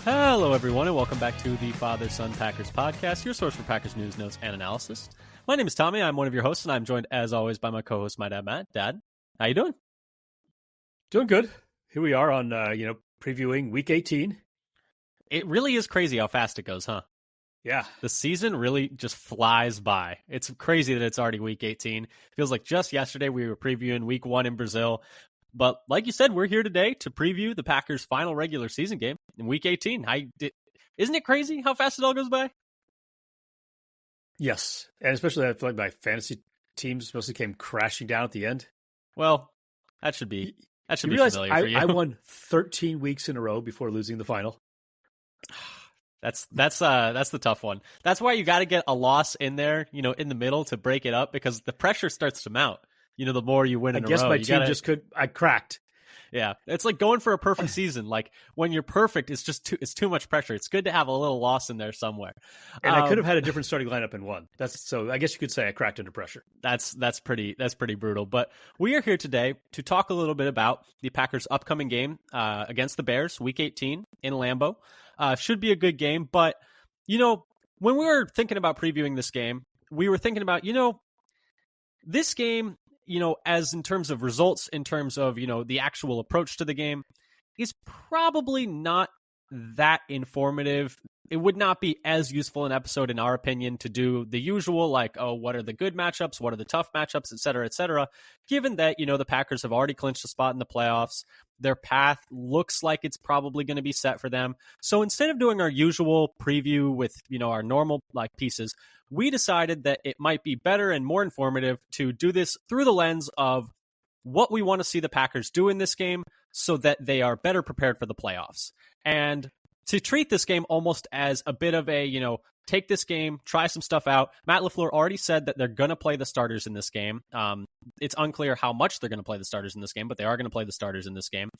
Hello, everyone, and welcome back to the Father Son Packers podcast, your source for Packers news, notes, and analysis. My name is Tommy. I'm one of your hosts, and I'm joined, as always, by my co-host, my dad, Matt. Dad, how you doing? Doing good. Here we are on, previewing Week 18. It really is crazy how fast it goes, huh? Yeah. The season really just flies by. It's crazy that it's already Week 18. It feels like just yesterday we were previewing Week 1 in Brazil. But like you said, we're here today to preview the Packers' final regular season game in Week 18. Isn't it crazy how fast it all goes by? Yes. And especially I feel like my fantasy teams mostly came crashing down at the end. Well, that should be familiar for you. I won 13 weeks in a row before losing the final. That's the tough one. That's why you got to get a loss in there, in the middle to break it up, because the pressure starts to mount. The more you win in a row. I guess my team I cracked. Yeah. It's like going for a perfect season. Like when you're perfect, it's too much pressure. It's good to have a little loss in there somewhere. And I could have had a different starting lineup and won. So I guess you could say I cracked under pressure. That's pretty brutal. But we are here today to talk a little bit about the Packers' upcoming game against the Bears, Week 18 in Lambeau. Should be a good game. But, when we were thinking about previewing this game, we were thinking about, this game, as in terms of results, in terms of, the actual approach to the game, is probably not that informative. It would not be as useful an episode, in our opinion, to do the usual, like, oh, what are the good matchups? What are the tough matchups, et cetera, given that, the Packers have already clinched a spot in the playoffs. Their path looks like it's probably going to be set for them. So instead of doing our usual preview with, our normal pieces, we decided that it might be better and more informative to do this through the lens of what we want to see the Packers do in this game so that they are better prepared for the playoffs. And to treat this game almost as a bit of a, take this game, try some stuff out. Matt LaFleur already said that they're going to play the starters in this game. It's unclear how much they're going to play the starters in this game, but they are going to play the starters in this game.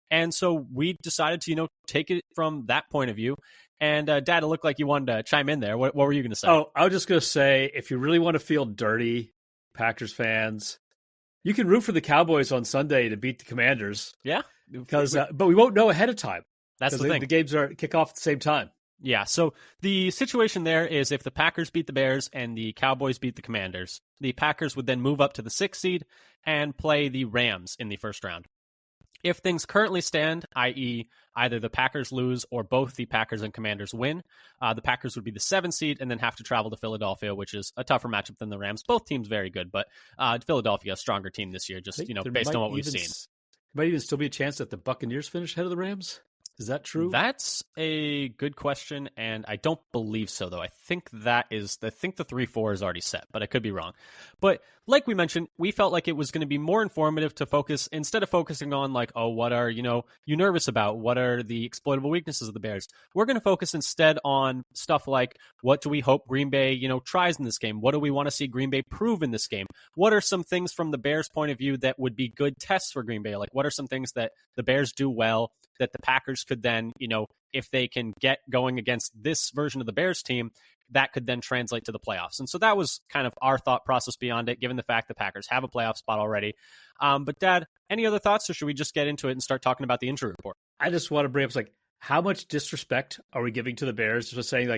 And so we decided to, take it from that point of view. And Dad, it looked like you wanted to chime in there. What were you going to say? Oh, I was just going to say, if you really want to feel dirty, Packers fans, you can root for the Cowboys on Sunday to beat the Commanders. Yeah. But we won't know ahead of time. That's the thing. The games kick off at the same time. Yeah, so the situation there is if the Packers beat the Bears and the Cowboys beat the Commanders, the Packers would then move up to the 6th seed and play the Rams in the first round. If things currently stand, i.e. either the Packers lose or both the Packers and Commanders win, the Packers would be the 7th seed and then have to travel to Philadelphia, which is a tougher matchup than the Rams. Both teams very good, but Philadelphia a stronger team this year, just based on what we've seen. There might even still be a chance that the Buccaneers finish ahead of the Rams. Is that true? That's a good question, and I don't believe so, though. I think the 3-4 is already set, but I could be wrong. But like we mentioned, we felt like it was going to be more informative to focus, instead of focusing on like, oh, what are, you nervous about? What are the exploitable weaknesses of the Bears? We're going to focus instead on stuff like, what do we hope Green Bay, tries in this game? What do we want to see Green Bay prove in this game? What are some things from the Bears' point of view that would be good tests for Green Bay? Like, what are some things that the Bears do well that the Packers could then, if they can get going against this version of the Bears team, that could then translate to the playoffs. And so that was kind of our thought process beyond it, given the fact the Packers have a playoff spot already. But Dad, any other thoughts, or should we just get into it and start talking about the injury report? I just want to bring up, how much disrespect are we giving to the Bears? Just saying,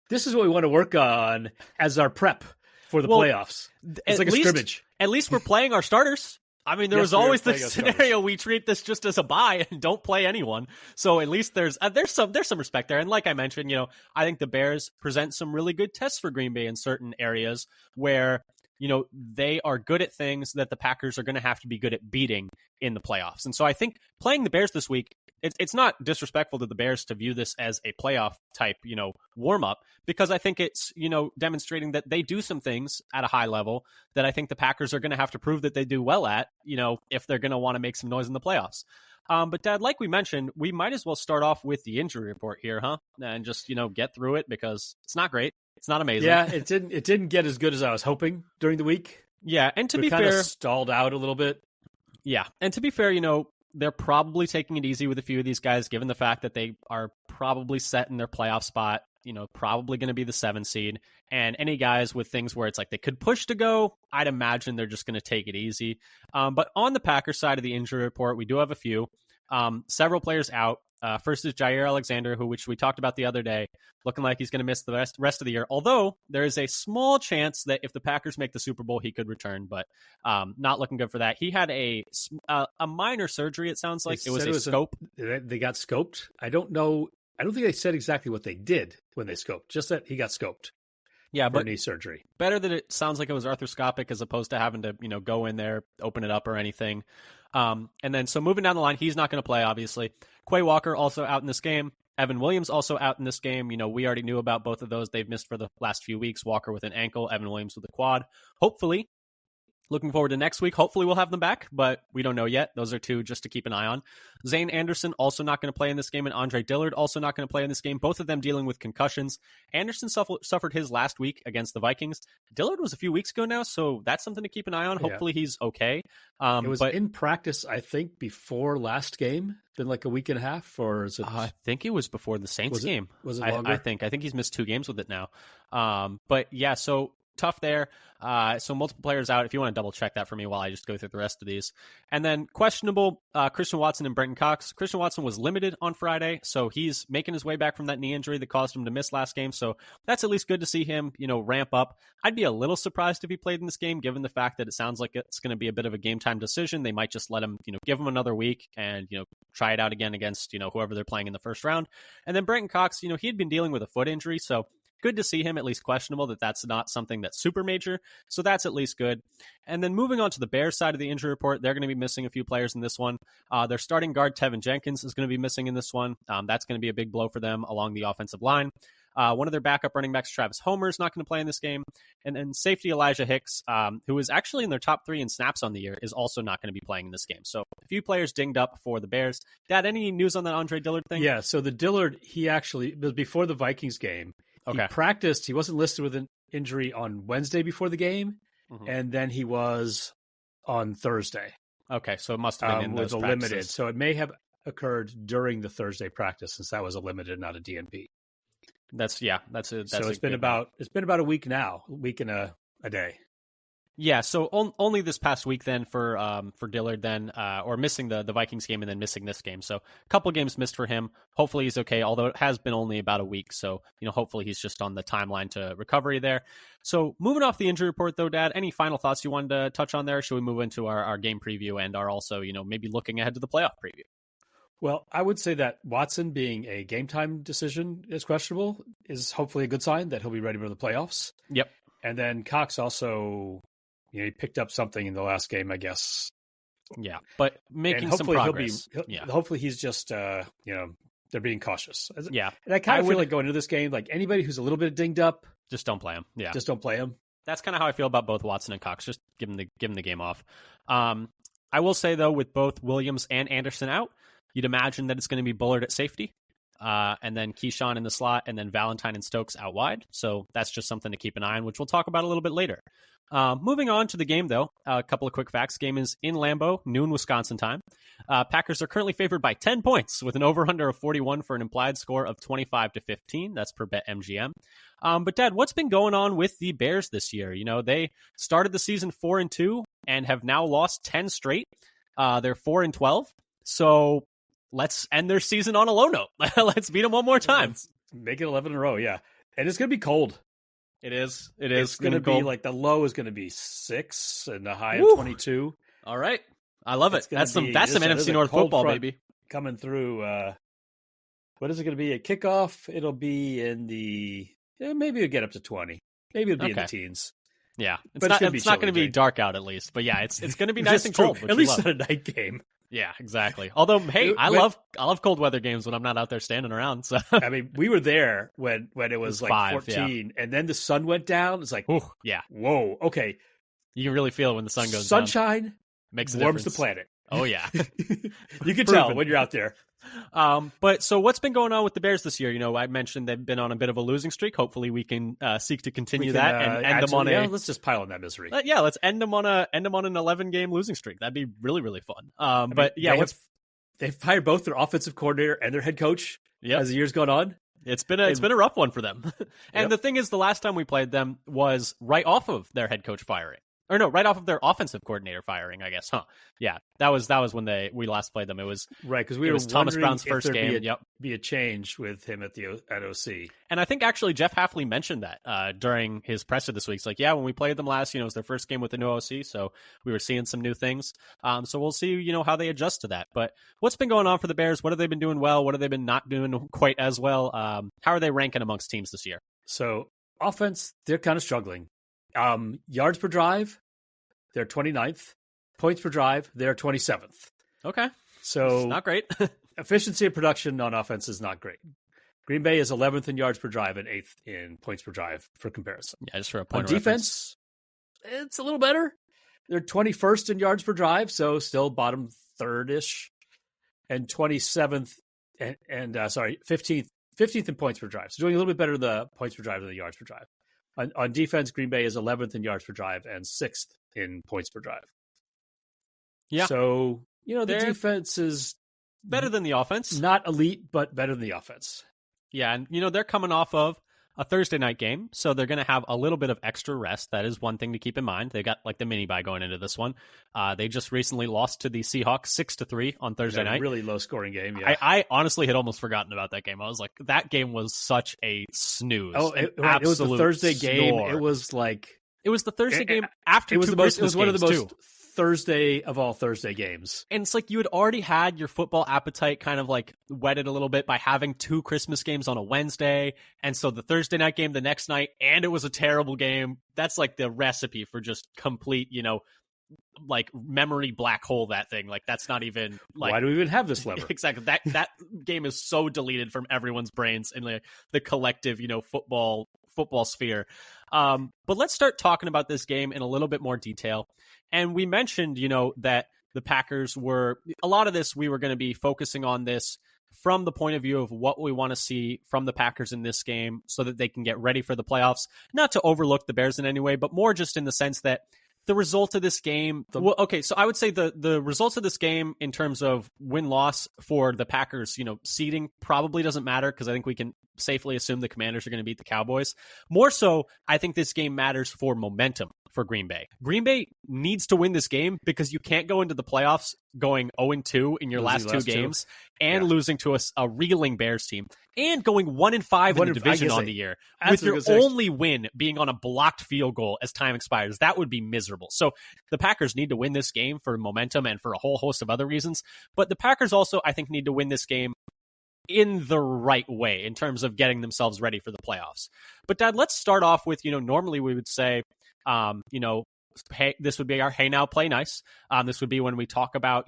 this is what we want to work on as our prep for the playoffs. It's like a scrimmage. At least we're playing our starters. I mean, there was always the scenario we treat this just as a bye and don't play anyone. So at least there's some respect there. And like I mentioned, I think the Bears present some really good tests for Green Bay in certain areas where, they are good at things that the Packers are going to have to be good at beating in the playoffs. And so I think playing the Bears this week, it's not disrespectful to the Bears to view this as a playoff type, warm up, because I think it's, demonstrating that they do some things at a high level that I think the Packers are going to have to prove that they do well at, if they're going to want to make some noise in the playoffs. But Dad, like we mentioned, we might as well start off with the injury report here, huh? And just, get through it, because it's not great. It's not amazing. Yeah, it didn't get as good as I was hoping during the week. Yeah, and to be kind fair, of stalled out a little bit. Yeah, and to be fair, they're probably taking it easy with a few of these guys, given the fact that they are probably set in their playoff spot, probably going to be the 7th seed. And any guys with things where it's like they could push to go, I'd imagine they're just going to take it easy. But on the Packers side of the injury report, we do have a few. Several players out. First is Jair Alexander, which we talked about the other day, looking like he's going to miss the rest of the year. Although there is a small chance that if the Packers make the Super Bowl, he could return, but not looking good for that. He had a minor surgery. It sounds like it was a scope. They got scoped. I don't know. I don't think they said exactly what they did when they scoped. Just that he got scoped. Yeah, but knee surgery. Better that it sounds like it was arthroscopic as opposed to having to, go in there, open it up or anything. And then, so moving down the line, he's not going to play, obviously. Quay Walker also out in this game. Evan Williams also out in this game. We already knew about both of those. They've missed for the last few weeks. Walker with an ankle, Evan Williams with a quad. Hopefully, looking forward to next week. Hopefully we'll have them back, but we don't know yet. Those are two just to keep an eye on. Zane Anderson also not going to play in this game, and Andre Dillard also not going to play in this game. Both of them dealing with concussions. Anderson suffered his last week against the Vikings. Dillard was a few weeks ago now, so that's something to keep an eye on. Hopefully he's okay. It was in practice, I think, before last game. Been like a week and a half, or is it? I think it was before the Saints game. Was it longer? I think he's missed 2 games with it now. But yeah, so tough there. So multiple players out. If you want to double check that for me while I just go through the rest of these. And then questionable, Christian Watson and Brenton Cox. Christian Watson was limited on Friday, so he's making his way back from that knee injury that caused him to miss last game. So that's at least good to see him, ramp up. I'd be a little surprised if he played in this game, given the fact that it sounds like it's going to be a bit of a game time decision. They might just let him, give him another week and, try it out again against, whoever they're playing in the first round. And then Brenton Cox, he had been dealing with a foot injury, so good to see him at least questionable that's not something that's super major. So that's at least good. And then moving on to the Bears side of the injury report, they're going to be missing a few players in this one. Their starting guard, Tevin Jenkins, is going to be missing in this one. That's going to be a big blow for them along the offensive line. One of their backup running backs, Travis Homer, is not going to play in this game. And then safety Elijah Hicks, who is actually in their top 3 in snaps on the year, is also not going to be playing in this game. So a few players dinged up for the Bears. Dad, any news on that Andre Dillard thing? Yeah, so the Dillard, he actually, before the Vikings game, okay, he practiced. He wasn't listed with an injury on Wednesday before the game, and then he was on Thursday. Okay, so it must have been in those with a practices. limited. So it may have occurred during the Thursday practice, since that was a limited, not a DNP. That's so it's been about a week now, a week and a day. Yeah, so only this past week then for Dillard then, or missing the Vikings game and then missing this game. So a couple games missed for him. Hopefully he's okay, although it has been only about a week. So, hopefully he's just on the timeline to recovery there. So moving off the injury report though, Dad, any final thoughts you wanted to touch on there? Should we move into our game preview and our also, maybe looking ahead to the playoff preview? Well, I would say that Watson being a game time decision is questionable is hopefully a good sign that he'll be ready for the playoffs. Yep. And then Cox also, he picked up something in the last game, I guess. Yeah, but making some progress. Hopefully he's just, they're being cautious. Yeah. And I kind of feel like going into this game, like anybody who's a little bit dinged up, just don't play him. Yeah. Just don't play him. That's kind of how I feel about both Watson and Cox. Just give him the game off. I will say, though, with both Williams and Anderson out, you'd imagine that it's going to be Bullard at safety, and then Keyshawn in the slot, and then Valentine and Stokes out wide. So that's just something to keep an eye on, which we'll talk about a little bit later. Moving on to the game, though, a couple of quick facts. Game is in Lambeau, noon Wisconsin time. Packers are currently favored by 10 points with an over-under of 41 for an implied score of 25-15. That's per BetMGM. But, Dad, what's been going on with the Bears this year? They started the season 4-2 and have now lost 10 straight. They're 4-12. So let's end their season on a low note. Let's beat them one more time. Let's make it 11 in a row, yeah. And it's going to be cold. It is. It's going to be like the low is going to be 6 and the high Woo! of 22. All right. I love it. That's some NFC North football, baby. Coming through. What is it going to be? A kickoff? It'll be in the, maybe it'll get up to 20. Maybe it'll be in the teens. Yeah. It's not going to be dark out at least. But yeah, it's going to be nice and cold. At least not a night game. Yeah, exactly. Although, hey, I love cold weather games when I'm not out there standing around. So I mean, we were there when it was like 5, 14, and then the sun went down. It's like, yeah, whoa, okay. You can really feel it when the sun goes down. Sunshine makes a warms difference. the planet. Oh yeah, you can tell when you're out there. But so what's been going on with the Bears this year? I mentioned they've been on a bit of a losing streak. Hopefully we can seek to continue that and end them on let's just pile on that misery. Let's end them on an 11-game losing streak. That'd be really, really fun. They've fired both their offensive coordinator and their head coach as the year's gone on. It's been a rough one for them. And the thing is, the last time we played them was right off of their head coach firing. Or no, right off of their offensive coordinator firing, I guess, huh? Yeah, that was when we last played them. It was right, because we were Thomas Brown's first game. Be a change with him at OC. And I think actually Jeff Hafley mentioned that during his presser this week. It's like, yeah, when we played them last, it was their first game with the new OC, so we were seeing some new things. So we'll see, how they adjust to that. But what's been going on for the Bears? What have they been doing well? What have they been not doing quite as well? How are they ranking amongst teams this year? So offense, they're kind of struggling. Yards per drive, they're 29th. Points per drive, they're 27th. Okay. So it's not great. Efficiency of production on offense is not great. Green Bay is 11th in yards per drive and 8th in points per drive for comparison. Yeah, just for a point on defense, it's a little better. They're 21st in yards per drive, so still bottom third-ish, and 27th and 15th in points per drive. So doing a little bit better the points per drive than the yards per drive. On defense, Green Bay is 11th in yards per drive and 6th in points per drive. Yeah. So, the defense is better than the offense. Not elite, but better than the offense. Yeah, and, they're coming off of a Thursday night game, so they're going to have a little bit of extra rest. That is one thing to keep in mind. They got like the mini bye going into this one. They just recently lost to the Seahawks 6-3 on Thursday night. Really low scoring game. Yeah, I honestly had almost forgotten about that game. I was like, that game was such a snooze. Oh, it was a Thursday game. It was the Thursday game after it was two the most. Christmas It was one of the most too. Thursday of all Thursday games. And it's like you had already had your football appetite kind of like whetted a little bit by having two Christmas games on a Wednesday. And so the Thursday night game the next night, and it was a terrible game. That's like the recipe for just complete, like memory black hole, that thing. Like that's not even like, why do we even have this lever? Exactly. That game is so deleted from everyone's brains in the collective, football sphere. But let's start talking about this game in a little bit more detail. And we mentioned, that the Packers were, a lot of this, we were going to be focusing on this from the point of view of what we want to see from the Packers in this game so that they can get ready for the playoffs. Not to overlook the Bears in any way, but more just in the sense that the result of this game, so I would say the results of this game in terms of win-loss for the Packers, seeding probably doesn't matter because I think we can safely assume the Commanders are going to beat the Cowboys. More so, I think this game matters for momentum for Green Bay. Green Bay needs to win this game because you can't go into the playoffs going 0-2 in your last two games and losing to a reeling Bears team and going 1-5 in the division on the year with your only win being on a blocked field goal as time expires. That would be miserable. So the Packers need to win this game for momentum and for a whole host of other reasons. But the Packers also, I think, need to win this game in the right way in terms of getting themselves ready for the playoffs. But Dad, let's start off with, normally we would say, hey, this would be our hey now play nice. This would be when we talk about,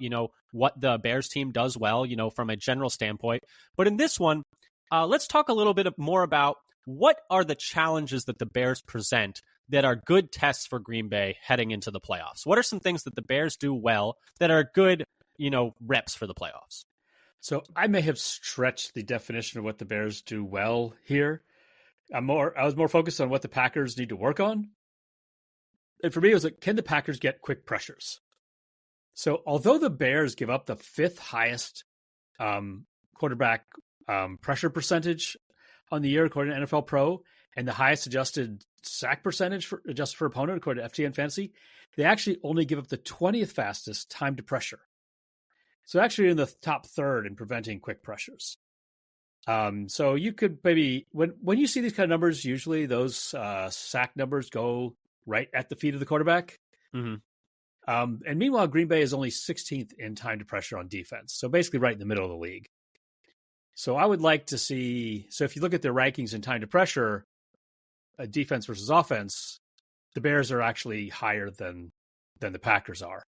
what the Bears team does well, from a general standpoint. But in this one, let's talk a little bit more about what are the challenges that the Bears present that are good tests for Green Bay heading into the playoffs. What are some things that the Bears do well that are good, reps for the playoffs? So I may have stretched the definition of what the Bears do well here. I was more focused on what the Packers need to work on. And for me, it was like, can the Packers get quick pressures? So although the Bears give up the 5th highest quarterback pressure percentage on the year, according to NFL Pro, and the highest adjusted sack percentage adjusted for opponent, according to FTN Fantasy, they actually only give up the 20th fastest time to pressure. So actually in the top third in preventing quick pressures. So you could maybe, when you see these kind of numbers, usually those sack numbers go right at the feet of the quarterback. Mm-hmm. And meanwhile, Green Bay is only 16th in time to pressure on defense. So basically right in the middle of the league. So I would like to see, so if you look at their rankings in time to pressure, defense versus offense, the Bears are actually higher than the Packers are,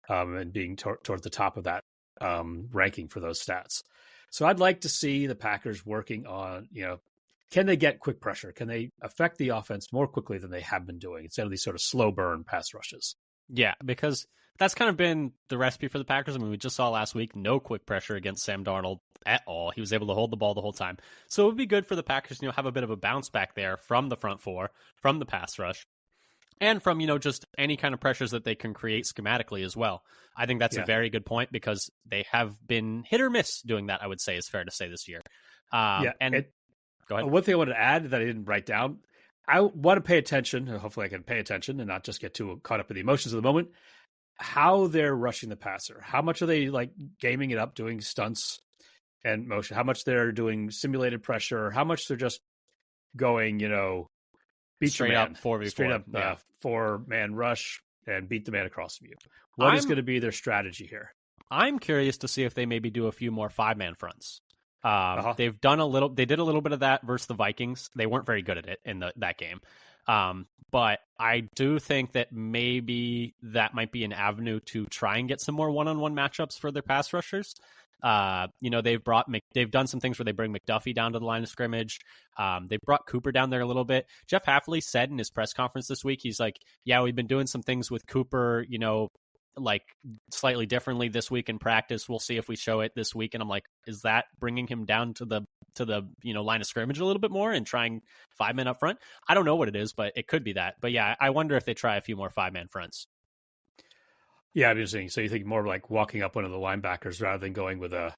and being toward the top of that ranking for those stats. So I'd like to see the Packers working on, can they get quick pressure? Can they affect the offense more quickly than they have been doing instead of these sort of slow burn pass rushes? Yeah, because that's kind of been the recipe for the Packers. I mean, we just saw last week, no quick pressure against Sam Darnold at all. He was able to hold the ball the whole time. So it would be good for the Packers, have a bit of a bounce back there from the front four, from the pass rush, and from, just any kind of pressures that they can create schematically as well. I think that's a very good point because they have been hit or miss doing that, I would say, is fair to say this year. Go ahead. One thing I wanted to add that I didn't write down, I want to pay attention. Hopefully I can pay attention and not just get too caught up in the emotions of the moment. How they're rushing the passer. How much are they like gaming it up, doing stunts and motion? How much they're doing simulated pressure? How much they're just going, beat Straight the man, up 4v4. straight up Yeah. 4-man rush and beat the man across from you. What I'm is going to be their strategy here? I'm curious to see if they maybe do a few more 5-man fronts. They did a little bit of that versus the Vikings. They weren't very good at it in that game. But I do think that maybe that might be an avenue to try and get some more one-on-one matchups for their pass rushers. They've done some things where they bring McDuffie down to the line of scrimmage. They brought Cooper down there a little bit. Jeff Hafley said in his press conference this week, he's like, yeah, we've been doing some things with Cooper, like slightly differently this week in practice. We'll see if we show it this week. And I'm like, is that bringing him down to the line of scrimmage a little bit more and trying 5-man up front? I don't know what it is, but it could be that. But yeah, I wonder if they try a few more 5-man fronts. Yeah, I'm interesting. So you think more like walking up one of the linebackers rather than going with a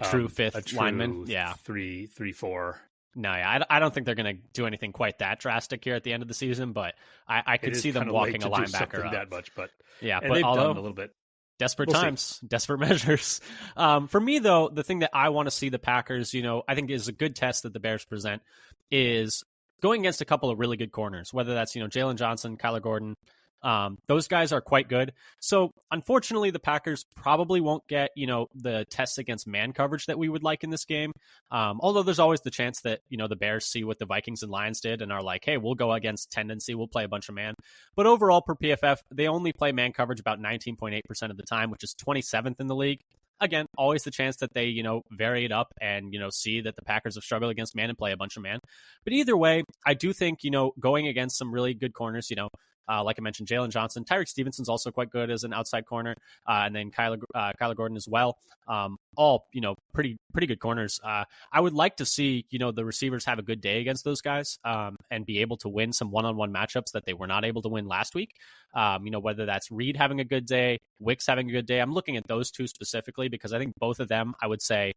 true fifth lineman? Yeah, 3-4. No, yeah, I don't think they're going to do anything quite that drastic here at the end of the season, but I could see them walking a linebacker up that much. But yeah, but they've although done a little bit. Desperate times, desperate measures. For me, though, the thing that I want to see the Packers, I think is a good test that the Bears present is going against a couple of really good corners, whether that's, Jalen Johnson, Kyler Gordon. Those guys are quite good. So unfortunately, the Packers probably won't get, the tests against man coverage that we would like in this game. Although there's always the chance that, the Bears see what the Vikings and Lions did and are like, hey, we'll go against tendency. We'll play a bunch of man. But overall, per PFF, they only play man coverage about 19.8% of the time, which is 27th in the league. Again, always the chance that they, vary it up and, see that the Packers have struggled against man and play a bunch of man. But either way, I do think, going against some really good corners, like I mentioned, Jalen Johnson, Tyreek Stevenson's also quite good as an outside corner, and then Kyler Gordon as well. All pretty good corners. I would like to see the receivers have a good day against those guys, and be able to win some one-on-one matchups that they were not able to win last week. Whether that's Reed having a good day, Wicks having a good day. I'm looking at those two specifically because I think both of them, I would say,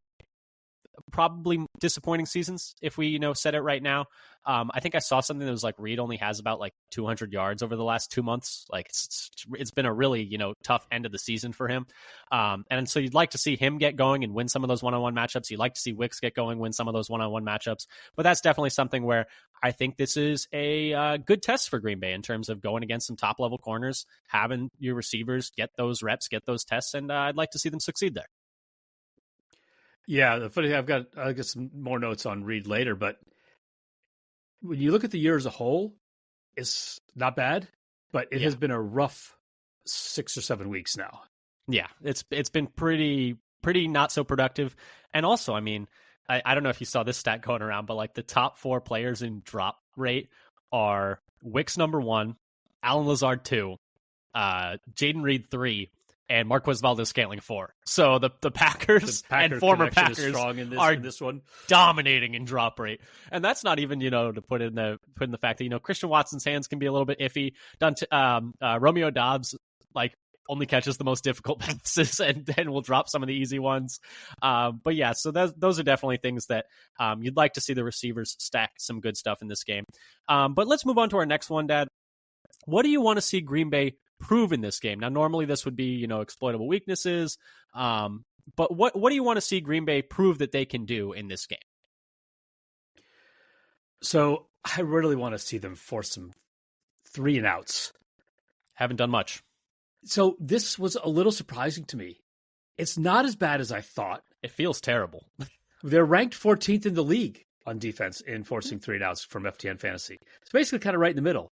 probably disappointing seasons if we set it right now. I think I saw something that was like Reed only has about like 200 yards over the last 2 months. Like it's been a really tough end of the season for him, and so you'd like to see him get going and win some of those one-on-one matchups. You'd like to see Wicks get going, win some of those one-on-one matchups. But that's definitely something where I think this is a good test for Green Bay in terms of going against some top-level corners, having your receivers get those reps, get those tests, and I'd like to see them succeed there. Yeah, the funny thing, I'll get some more notes on Reed later, but when you look at the year as a whole, it's not bad, but it has been a rough 6 or 7 weeks now. Yeah, it's been pretty not so productive. And also, I mean, I don't know if you saw this stat going around, but like the top 4 players in drop rate are Wicks number 1, Alan Lazard 2, Jaden Reed 3, and Marquez Valdes-Scantling 4. So the Packers and former Packers strong in this one, dominating in drop rate. And that's not even, to put in the fact that, Christian Watson's hands can be a little bit iffy. Romeo Dobbs, like, only catches the most difficult passes and then will drop some of the easy ones. But yeah, so those are definitely things that you'd like to see the receivers stack some good stuff in this game. But let's move on to our next one, Dad. What do you want to see Green Bay prove in this game? Now, normally this would be, exploitable weaknesses. But what do you want to see Green Bay prove that they can do in this game? So I really want to see them force some 3-and-outs. Haven't done much. So this was a little surprising to me. It's not as bad as I thought. It feels terrible. They're ranked 14th in the league on defense in forcing 3-and-outs from FTN Fantasy. It's basically kind of right in the middle.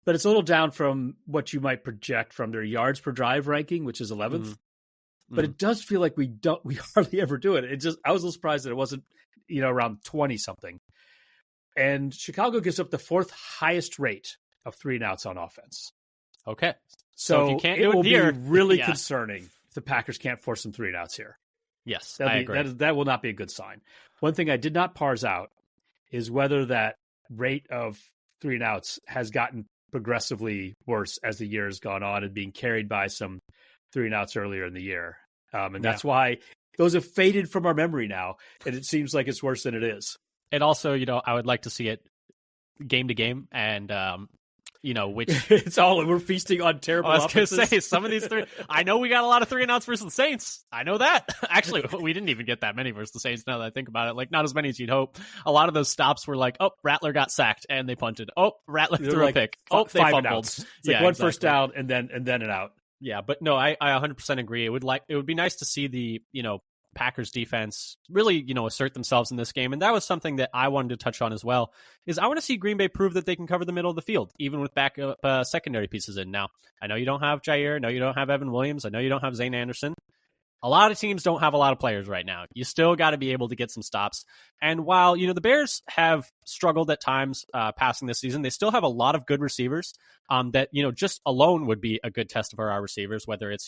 But it's a little down from what you might project from their yards per drive ranking, which is 11th. But it does feel like we hardly ever do it. I was a little surprised that it wasn't, around 20 something. And Chicago gives up the 4th highest rate of 3-and-outs on offense. Okay. So if you can't do it will here, be really concerning if the Packers can't force some 3-and-outs here. Yes, I agree. That will not be a good sign. One thing I did not parse out is whether that rate of 3-and-outs has gotten progressively worse as the year has gone on and being carried by some 3-and-outs earlier in the year. And that's why those have faded from our memory now. And it seems like it's worse than it is. And also, I would like to see it game to game, and which it's all we're feasting on terrible I was going offenses. to say, some of these three, I know we got a lot of 3-and-outs versus the Saints. I know that. Actually, we didn't even get that many versus the Saints now that I think about it. Like, not as many as you'd hope. A lot of those stops were like, oh, Rattler got sacked and they punted. Oh, Rattler threw a pick. Oh, they fumbled. It's like one first down and then an out. Yeah, but no, I 100% agree. It would be nice to see the, Packers defense really, assert themselves in this game. And that was something that I wanted to touch on as well, is I want to see Green Bay prove that they can cover the middle of the field, even with backup secondary pieces in. Now, I know you don't have Jair. I know you don't have Evan Williams. I know you don't have Zane Anderson. A lot of teams don't have a lot of players right now. You still got to be able to get some stops. And while, the Bears have struggled at times passing this season, they still have a lot of good receivers that, just alone would be a good test for our receivers, whether it's,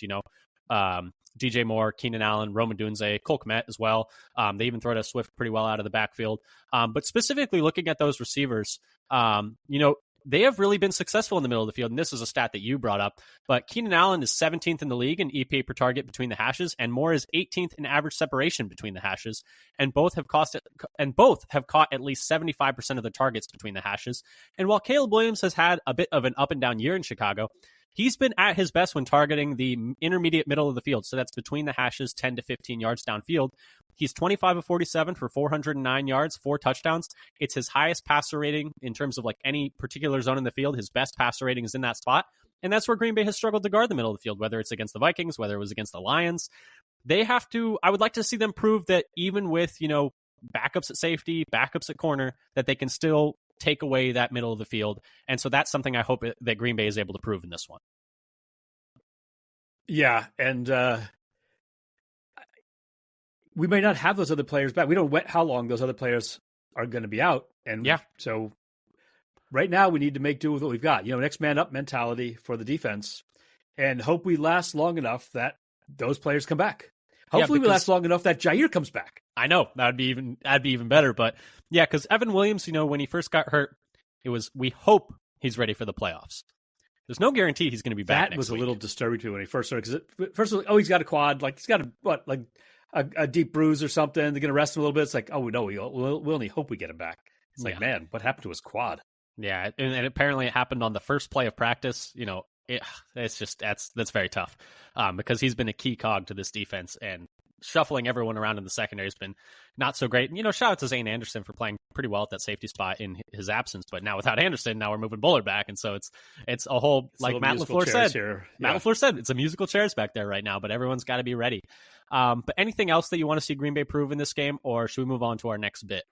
DJ Moore, Keenan Allen, Rome Odunze, Cole Kmet as well. They even throw to Swift pretty well out of the backfield. But specifically looking at those receivers, they have really been successful in the middle of the field. And this is a stat that you brought up. But Keenan Allen is 17th in the league in EPA per target between the hashes, and Moore is 18th in average separation between the hashes. And both have caught at least 75% of the targets between the hashes. And while Caleb Williams has had a bit of an up and down year in Chicago, he's been at his best when targeting the intermediate middle of the field. So that's between the hashes, 10 to 15 yards downfield. He's 25 of 47 for 409 yards, 4 touchdowns. It's his highest passer rating in terms of like any particular zone in the field. His best passer rating is in that spot. And that's where Green Bay has struggled to guard the middle of the field, whether it's against the Vikings, whether it was against the Lions. I would like to see them prove that even with, backups at safety, backups at corner, that they can still take away that middle of the field. And so that's something I hope that Green Bay is able to prove in this one. Yeah, and we may not have those other players back. We don't know how long those other players are going to be out. And so right now we need to make do with what we've got. Next man up mentality for the defense, and hope we last long enough that those players come back. Hopefully we last long enough that Jair comes back. I know that'd be even better. But yeah, because Evan Williams, when he first got hurt, we hope he's ready for the playoffs. There's no guarantee he's going to be back. That was week. A little disturbing to me when he first started. Because first, he's got a quad, like he's got a deep bruise or something. They're going to rest him a little bit. It's like, oh no, we only hope we get him back. It's like, man, what happened to his quad? Yeah, and apparently it happened on the first play of practice. It's just that's very tough because he's been a key cog to this defense, and shuffling everyone around in the secondary has been not so great. And, shout out to Zane Anderson for playing pretty well at that safety spot in his absence. But now without Anderson, now we're moving Bullard back. And so it's a whole, like Matt LaFleur said, Matt LaFleur said, it's a musical chairs back there right now, but everyone's got to be ready. But anything else that you want to see Green Bay prove in this game, or should we move on to our next bit?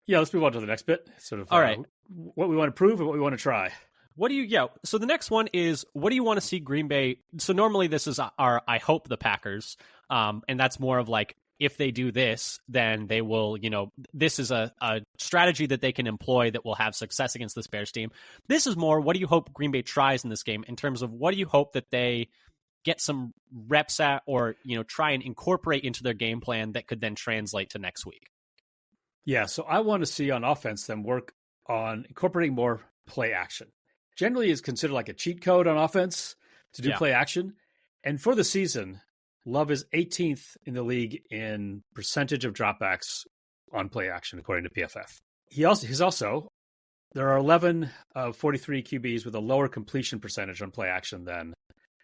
Yeah, let's move on to the next bit. Sort of all right. What we want to prove and what we want to try. So the next one is, what do you want to see Green Bay? So normally this is our, I hope the Packers, and that's more of like, if they do this, then they will, this is a strategy that they can employ that will have success against this Bears team. This is more, what do you hope Green Bay tries in this game in terms of what do you hope that they get some reps at, or, try and incorporate into their game plan that could then translate to next week? Yeah, so I want to see on offense them work on incorporating more play action. Generally is considered like a cheat code on offense to do play action. And for the season, Love is 18th in the league in percentage of dropbacks on play action, according to PFF. There are 11 of 43 QBs with a lower completion percentage on play action than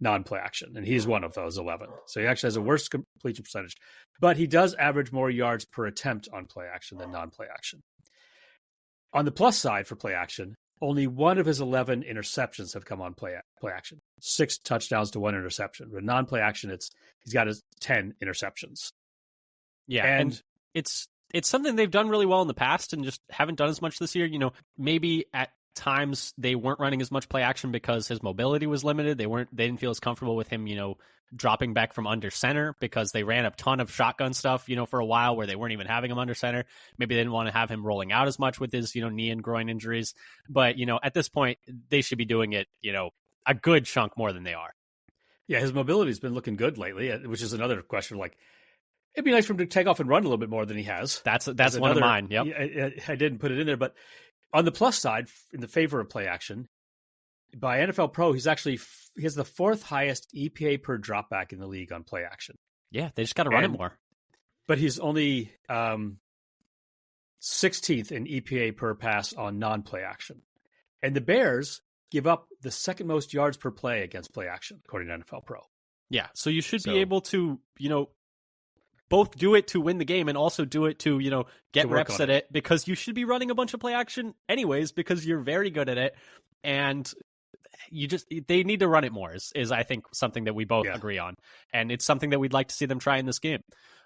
non-play action. And he's one of those 11. So he actually has a worse completion percentage, but he does average more yards per attempt on play action than non-play action. On the plus side for play action, only one of his 11 interceptions have come on play action. 6 touchdowns to 1 interception. With non-play action, he's got his 10 interceptions. Yeah, and it's something they've done really well in the past and just haven't done as much this year. Maybe at times they weren't running as much play action because his mobility was limited. They didn't feel as comfortable with him, dropping back from under center, because they ran a ton of shotgun stuff, for a while where they weren't even having him under center. Maybe they didn't want to have him rolling out as much with his, knee and groin injuries. But, at this point, they should be doing it, a good chunk more than they are. Yeah, his mobility's been looking good lately, which is another question. Like, it'd be nice for him to take off and run a little bit more than he has. That's one of mine. Yep. I didn't put it in there, but on the plus side, in the favor of play action, by NFL Pro, he has the 4th highest EPA per dropback in the league on play action. Yeah, they just got to run it more. But he's only 16th in EPA per pass on non-play action. And the Bears give up the second most yards per play against play action, according to NFL Pro. Yeah, so you should be able to, both do it to win the game and also do it to, get reps at it, because you should be running a bunch of play action anyways, because you're very good at it. And they need to run it more is I think something that we both agree on. And it's something that we'd like to see them try in this game.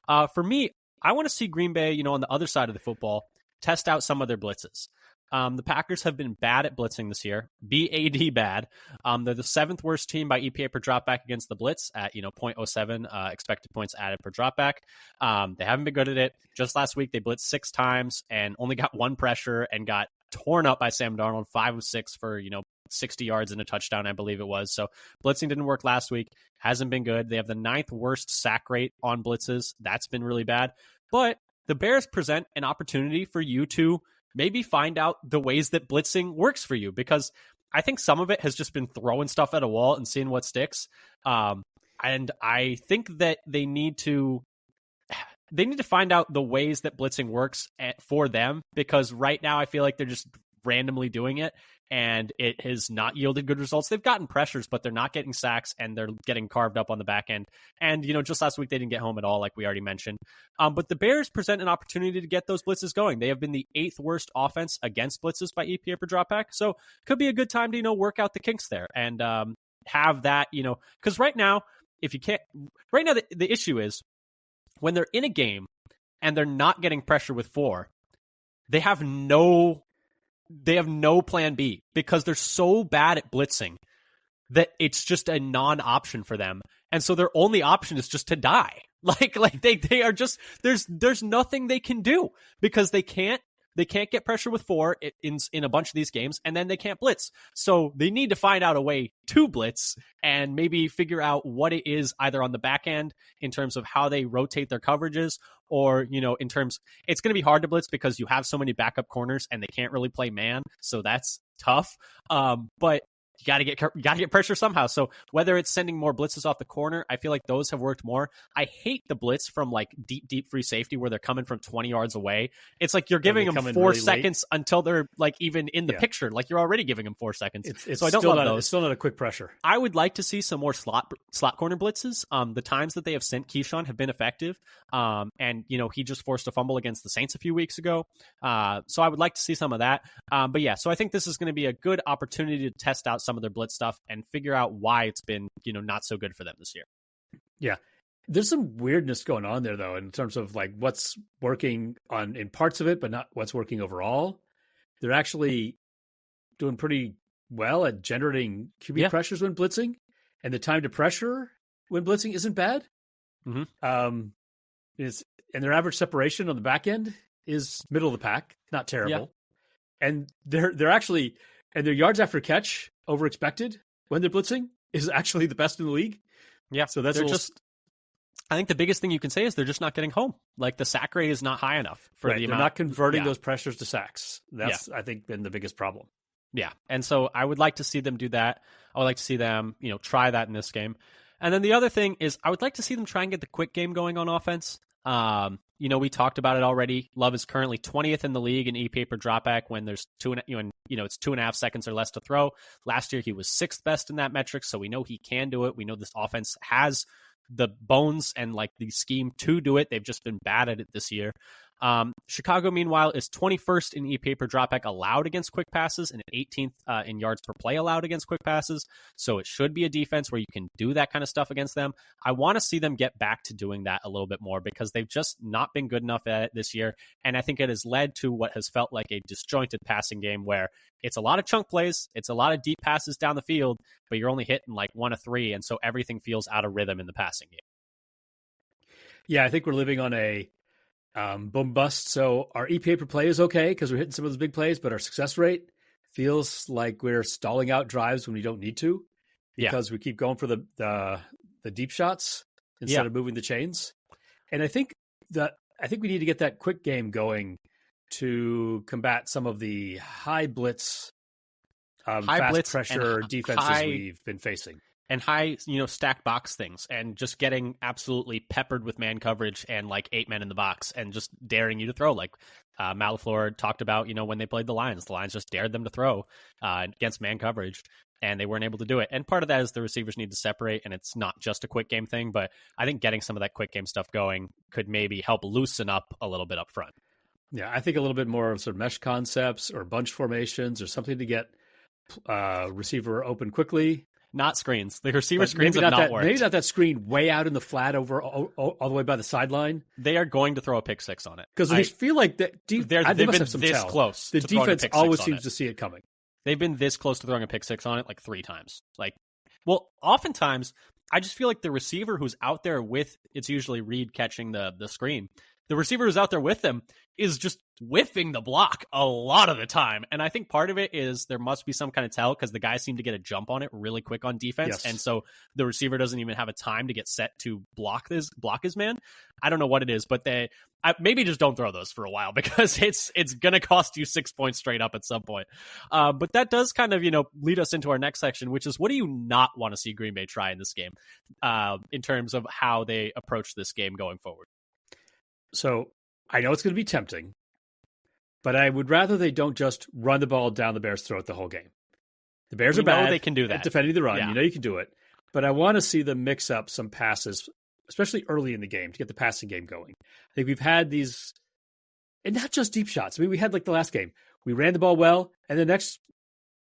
For me, I want to see Green Bay, on the other side of the football, test out some of their blitzes. The Packers have been bad at blitzing this year, BAD bad. They're the 7th worst team by EPA per dropback against the blitz at 0.07 expected points added per dropback. They haven't been good at it. Just last week they blitzed 6 times and only got 1 pressure and got torn up by Sam Darnold, 5 of 6 for 60 yards and a touchdown, I believe it was. So blitzing didn't work last week. Hasn't been good. They have the 9th worst sack rate on blitzes. That's been really bad. But the Bears present an opportunity for you to maybe find out the ways that blitzing works for you, because I think some of it has just been throwing stuff at a wall and seeing what sticks. And I think that they need to find out the ways that blitzing works for them, because right now I feel like they're just randomly doing it and it has not yielded good results. They've gotten pressures, but they're not getting sacks and they're getting carved up on the back end. And, just last week they didn't get home at all, like we already mentioned. But the Bears present an opportunity to get those blitzes going. They have been the 8th worst offense against blitzes by EPA per dropback. So could be a good time to, work out the kinks there and have that, because right now, the issue is when they're in a game and they're not getting pressure with 4, they have no plan B, because they're so bad at blitzing that it's just a non-option for them. And so their only option is just to die. Like they are just, there's nothing they can do, because they can't get pressure with 4 in a bunch of these games, and then they can't blitz. So they need to find out a way to blitz and maybe figure out what it is either on the back end in terms of how they rotate their coverages, or, in terms, it's going to be hard to blitz because you have so many backup corners and they can't really play man. So that's tough. But you got to get pressure somehow. So whether it's sending more blitzes off the corner, I feel like those have worked more. I hate the blitz from like deep free safety where they're coming from 20 yards away. It's like you're giving them 4 really seconds late until they're like even in the picture. Like you're already giving them 4 seconds. So I don't love those. It's still not a quick pressure. I would like to see some more slot corner blitzes. The times that they have sent Keyshawn have been effective. And he just forced a fumble against the Saints a few weeks ago. So I would like to see some of that. But yeah, so I think this is going to be a good opportunity to test out some of their blitz stuff and figure out why it's been, not so good for them this year. Yeah. There's some weirdness going on there though, in terms of like what's working in parts of it, but not what's working overall. They're actually doing pretty well at generating QB pressures when blitzing, and the time to pressure when blitzing isn't bad. Mm-hmm. And their average separation on the back end is middle of the pack, not terrible. Yeah. And they're actually, and their yards after catch over expected when they're blitzing is actually the best in the league. Yeah. So that's I think the biggest thing you can say is they're just not getting home. Like the sack rate is not high enough for the amount. They're not converting those pressures to sacks. That's, I think, been the biggest problem. Yeah. And so I would like to see them do that. I would like to see them, try that in this game. And then the other thing is I would like to see them try and get the quick game going on offense. We talked about it already. Love is currently 20th in the league in EPA per dropback when there's it's 2.5 seconds or less to throw. Last year he was 6th best in that metric, so we know he can do it. We know this offense has the bones and like the scheme to do it. They've just been bad at it this year. Chicago, meanwhile, is 21st in EPA per dropback allowed against quick passes and 18th in yards per play allowed against quick passes. So it should be a defense where you can do that kind of stuff against them. I want to see them get back to doing that a little bit more, because they've just not been good enough at it this year. And I think it has led to what has felt like a disjointed passing game where it's a lot of chunk plays, it's a lot of deep passes down the field, but you're only hitting like 1 of 3. And so everything feels out of rhythm in the passing game. Yeah, I think we're living on a boom bust. So our EPA per play is okay because we're hitting some of those big plays, but our success rate feels like we're stalling out drives when we don't need to, because we keep going for the deep shots instead of moving the chains. And I think we need to get that quick game going to combat some of the high blitz, fast pressure defenses we've been facing. and high, stack box things and just getting absolutely peppered with man coverage and like 8 men in the box and just daring you to throw. Like Matt LaFleur talked about, when they played the Lions just dared them to throw against man coverage, and they weren't able to do it. And part of that is the receivers need to separate, and it's not just a quick game thing, but I think getting some of that quick game stuff going could maybe help loosen up a little bit up front. Yeah, I think a little bit more of sort of mesh concepts or bunch formations or something to get receiver open quickly. Not screens. The receiver screens have not worked. Maybe not that screen way out in the flat over all the way by the sideline. They are going to throw a pick six on it. Because I feel like they've been this close. The defense always seems to see it coming. They've been this close to throwing a pick six on it like 3 times. Oftentimes, I just feel like the receiver who's out there with, it's usually Reed catching the screen. The receiver who's out there with them is just whiffing the block a lot of the time. And I think part of it is there must be some kind of tell because the guys seem to get a jump on it really quick on defense. Yes. And so the receiver doesn't even have a time to get set to block his man. I don't know what it is, but maybe just don't throw those for a while because it's going to cost you 6 points straight up at some point. But that does kind of, lead us into our next section, which is what do you not want to see Green Bay try in this game in terms of how they approach this game going forward? So I know it's going to be tempting, but I would rather they don't just run the ball down the Bears' throat the whole game. The Bears are bad. They can do that. At defending the run. Yeah. You can do it. But I want to see them mix up some passes, especially early in the game, to get the passing game going. I think we've had these, and not just deep shots. I mean, we had like the last game. We ran the ball well, and the next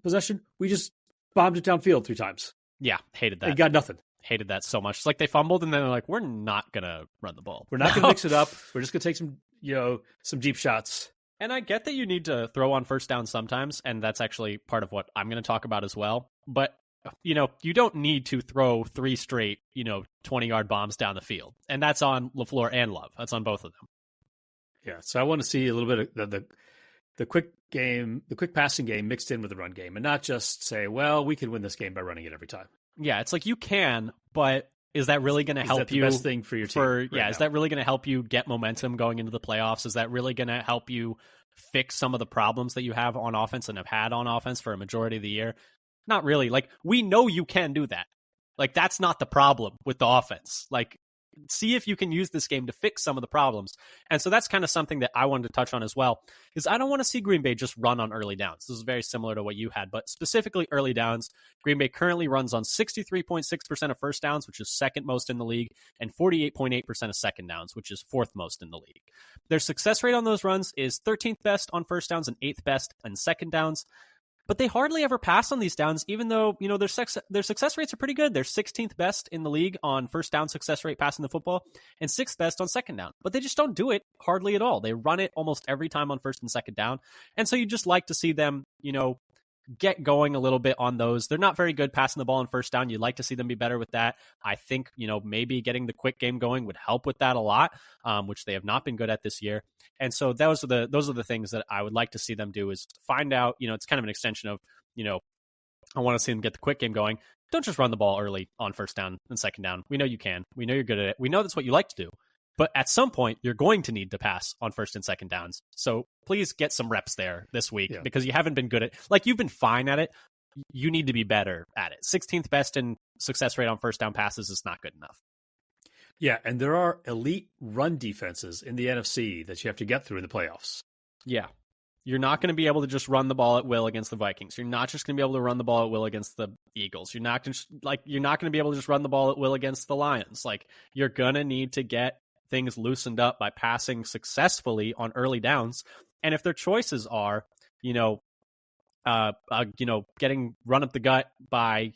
possession, we just bombed it downfield 3 times. Yeah, hated that. They got nothing. Hated that so much. It's like they fumbled and then they're like, we're not going to run the ball. We're not going to mix it up. We're just going to take some deep shots. And I get that you need to throw on first down sometimes, and that's actually part of what I'm going to talk about as well. But, you don't need to throw 3 straight, 20-yard bombs down the field. And that's on LaFleur and Love. That's on both of them. Yeah, so I want to see a little bit of the quick game, the quick passing game mixed in with the run game, and not just say, well, we can win this game by running it every time. Yeah, it's like you can, but is that really going to help you? Best thing for your team? Is that really going to help you get momentum going into the playoffs? Is that really going to help you fix some of the problems that you have on offense and have had on offense for a majority of the year? Not really. Like, we know you can do that. Like, that's not the problem with the offense. Like, see if you can use this game to fix some of the problems. And so that's kind of something that I wanted to touch on as well, is I don't want to see Green Bay just run on early downs. This is very similar to what you had, but specifically early downs. Green Bay currently runs on 63.6% of first downs, which is second most in the league, and 48.8% of second downs, which is fourth most in the league. Their success rate on those runs is 13th best on first downs and 8th best on second downs. But they hardly ever pass on these downs, even though, their success rates are pretty good. They're 16th best in the league on first down success rate passing the football and 6th best on second down. But they just don't do it hardly at all. They run it almost every time on first and second down. And so you just like to see them, get going a little bit on those. They're not very good passing the ball on first down. You'd like to see them be better with that. I think, maybe getting the quick game going would help with that a lot, which they have not been good at this year. And so those are the things that I would like to see them do, is find out, it's kind of an extension of, I want to see them get the quick game going. Don't just run the ball early on first down and second down. We know you can. We know you're good at it. We know that's what you like to do. But at some point, you're going to need to pass on first and second downs. So please get some reps there this week, because you haven't been good at, like, you've been fine at it. You need to be better at it. 16th best in success rate on first down passes is not good enough. Yeah, and there are elite run defenses in the NFC that you have to get through in the playoffs. Yeah. You're not going to be able to just run the ball at will against the Vikings. You're not just going to be able to run the ball at will against the Eagles. You're not going to be able to just run the ball at will against the Lions. Like, you're going to need to get things loosened up by passing successfully on early downs. And if their choices are, getting run up the gut by,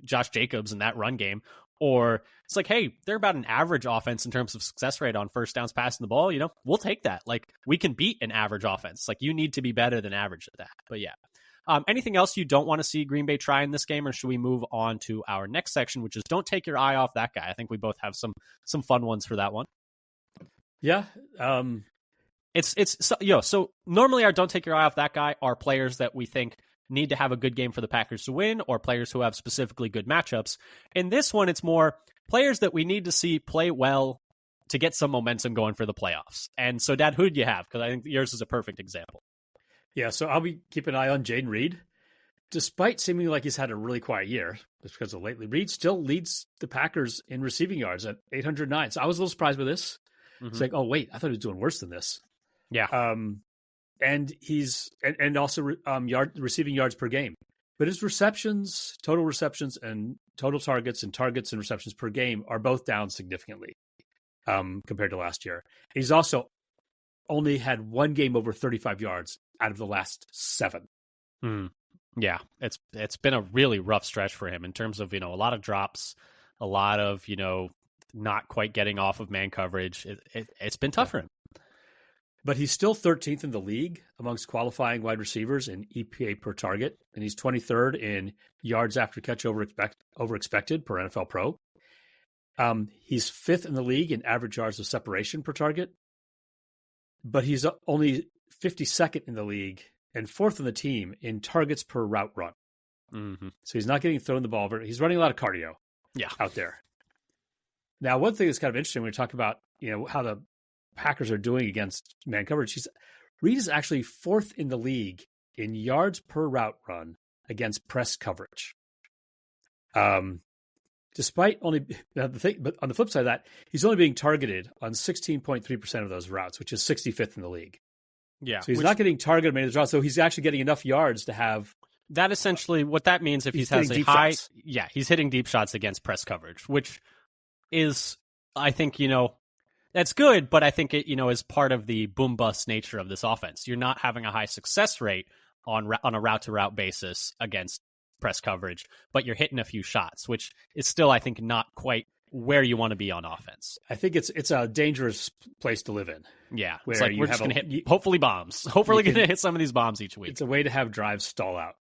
Josh Jacobs in that run game, or it's like, hey, they're about an average offense in terms of success rate on first downs passing the ball, we'll take that. Like, we can beat an average offense. Like, you need to be better than average at that. But yeah. Anything else you don't want to see Green Bay try in this game, or should we move on to our next section, which is don't take your eye off that guy? I think we both have some fun ones for that one. Yeah. So normally our don't take your eye off that guy are players that we think need to have a good game for the Packers to win, or players who have specifically good matchups. In this one, it's more players that we need to see play well to get some momentum going for the playoffs. And so, Dad, who do you have? Because I think yours is a perfect example. Yeah, so I'll be keeping an eye on Jaden Reed. despite seeming like he's had a really quiet year, just because of lately, Reed still leads the Packers in receiving yards at 809. So I was a little surprised with this. It's like, oh wait, I thought he was doing worse than this. Yeah. And he's and also receiving yards per game. But his receptions, total receptions, and total targets and receptions per game are both down significantly compared to last year. He's also only had one game over 35 yards out of the last 7. Yeah, it's been a really rough stretch for him in terms of, a lot of drops, a lot of, not quite getting off of man coverage. It's been tough for him. But he's still 13th in the league amongst qualifying wide receivers in EPA per target, and he's 23rd in yards after catch over expected per NFL Pro. He's 5th in the league in average yards of separation per target, but he's only 52nd in the league and 4th in the team in targets per route run. So he's not getting thrown the ball. He's running a lot of cardio out there. Now, one thing that's kind of interesting when we talk about, how the Packers are doing against man coverage, Reed is actually 4th in the league in yards per route run against press coverage. Despite only but on the flip side of that, he's only being targeted on 16.3% of those routes, which is 65th in the league. Yeah. So he's not getting targeted many of those routes. So he's actually getting enough yards to have. That essentially what that means if he has a high. Shots. Yeah, he's hitting deep shots against press coverage, which is, I think, that's good, but I think it, is part of the boom bust nature of this offense. You're not having a high success rate on a route to route basis against press coverage, but you're hitting a few shots, which is still, I think, not quite where you want to be on offense. I think it's a dangerous place to live in. Yeah, it's like we're just going to hit hopefully bombs. Hopefully, going to hit some of these bombs each week. It's a way to have drives stall out.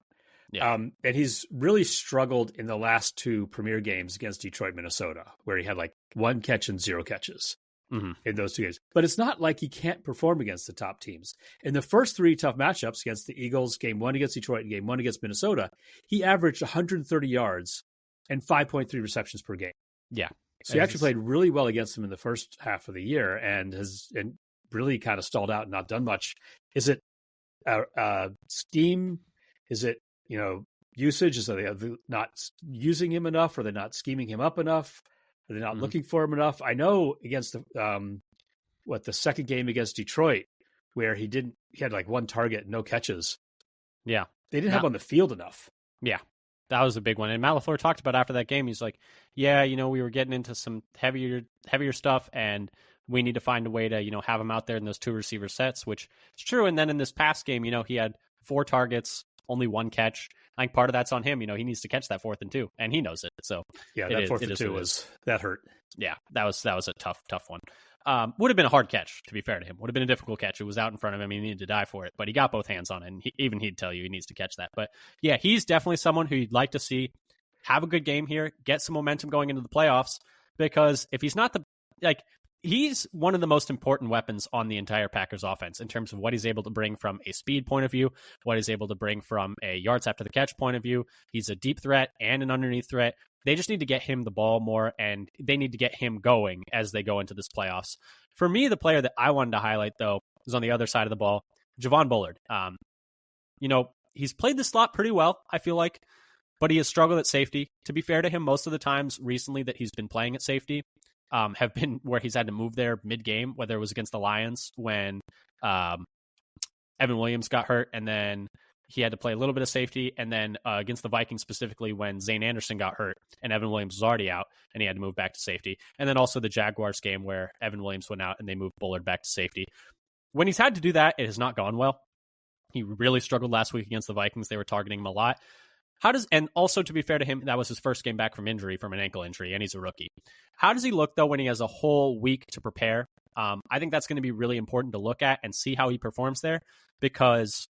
Yeah. And he's really struggled in the last 2 premier games against Detroit, Minnesota, where he had like 1 catch and 0 catches in those 2 games. But it's not like he can't perform against the top teams. In the first 3 tough matchups against the Eagles, game 1 against Detroit, and game 1 against Minnesota, he averaged 130 yards and 5.3 receptions per game. Yeah. So he actually played really well against them in the first half of the year and has really kind of stalled out and not done much. Is it scheme? Is it, usage? Is they not using him enough? Are they not scheming him up enough? Are they not looking for him enough? I know against the second game against Detroit, where he had like 1 target, no catches. Yeah. They didn't have on the field enough. Yeah. That was a big one. And Matt LaFleur talked about after that game, he's like, yeah, we were getting into some heavier stuff, and we need to find a way to, have him out there in those 2 receiver sets, which is true. And then in this past game, he had 4 targets, only 1 catch. I think part of that's on him. He needs to catch that 4th and 2, and he knows it. So yeah, that 4th and 2 that hurt. Yeah, that was a tough one. Would have been a hard catch, to be fair to him. Would have been a difficult catch. It was out in front of him. He needed to die for it, but he got both hands on it, and he'd tell you he needs to catch that. But yeah, he's definitely someone who you'd like to see have a good game here, get some momentum going into the playoffs, because if he's not he's one of the most important weapons on the entire Packers offense in terms of what he's able to bring from a speed point of view, what he's able to bring from a yards after the catch point of view. He's a deep threat and an underneath threat. They just need to get him the ball more, and they need to get him going as they go into this playoffs. For me, the player that I wanted to highlight, though, is on the other side of the ball, Javon Bullard. He's played the slot pretty well, I feel like, but he has struggled at safety. To be fair to him, most of the times recently that he's been playing at safety have been where he's had to move there mid-game, whether it was against the Lions when Evan Williams got hurt, and then he had to play a little bit of safety, and then against the Vikings specifically when Zane Anderson got hurt and Evan Williams was already out, and he had to move back to safety. And then also the Jaguars game where Evan Williams went out and they moved Bullard back to safety. When he's had to do that, it has not gone well. He really struggled last week against the Vikings. They were targeting him a lot. And also, to be fair to him, that was his first game back from an ankle injury, and he's a rookie. How does he look, though, when he has a whole week to prepare? I think that's going to be really important to look at and see how he performs there, because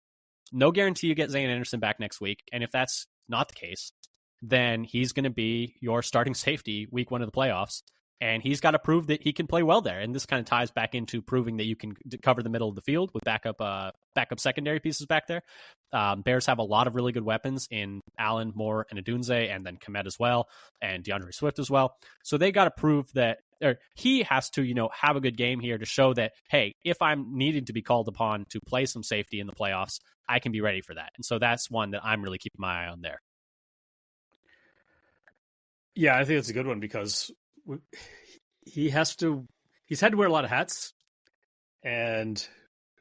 no guarantee you get Zane Anderson back next week. And if that's not the case, then he's going to be your starting safety week 1 of the playoffs. And he's got to prove that he can play well there. And this kind of ties back into proving that you can cover the middle of the field with backup secondary pieces back there. Bears have a lot of really good weapons in Allen, Moore, and Adunze, and then Kmet as well, and DeAndre Swift as well. So they got to prove that or he has to, have a good game here to show that, hey, if I'm needed to be called upon to play some safety in the playoffs, I can be ready for that. And so that's one that I'm really keeping my eye on there. Yeah, I think it's a good one because he's had to wear a lot of hats. And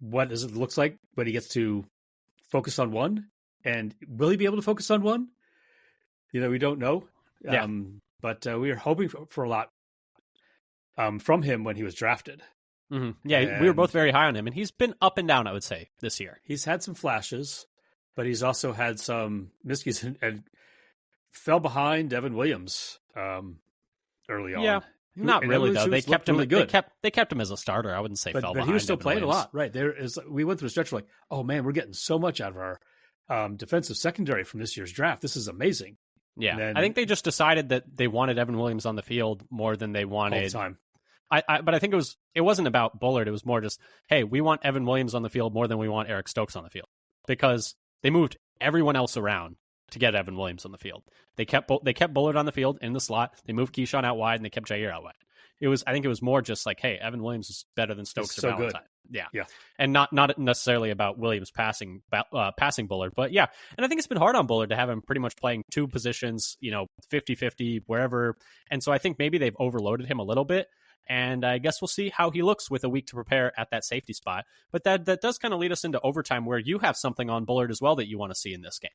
what does it look like when he gets to focus on one? And will he be able to focus on one? We don't know. Yeah. But we are hoping for a lot from him when he was drafted. Mm-hmm. Yeah, we were both very high on him, and he's been up and down, I would say, this year. He's had some flashes, but he's also had some miscues and fell behind Evan Williams early on. Yeah, not really though. They kept him really good. They kept him as a starter. I wouldn't say fell behind. But he was still Evan playing Williams. a lot, right? We went through a stretch like, oh man, we're getting so much out of our defensive secondary from this year's draft. This is amazing. Yeah, then, I think they just decided that they wanted Evan Williams on the field more than they wanted. All the time. But I think it wasn't about Bullard. It was more just, hey, we want Evan Williams on the field more than we want Eric Stokes on the field, because they moved everyone else around to get Evan Williams on the field. They kept Bullard on the field in the slot. They moved Keyshawn out wide, and they kept Jair out wide. I think it was more just like, hey, Evan Williams is better than Stokes or Valentine. Good. Yeah. And not necessarily about Williams passing Bullard, but yeah. And I think it's been hard on Bullard to have him pretty much playing two positions, 50-50 wherever. And so I think maybe they've overloaded him a little bit. And I guess we'll see how he looks with a week to prepare at that safety spot. But that does kind of lead us into overtime, where you have something on Bullard as well that you want to see in this game.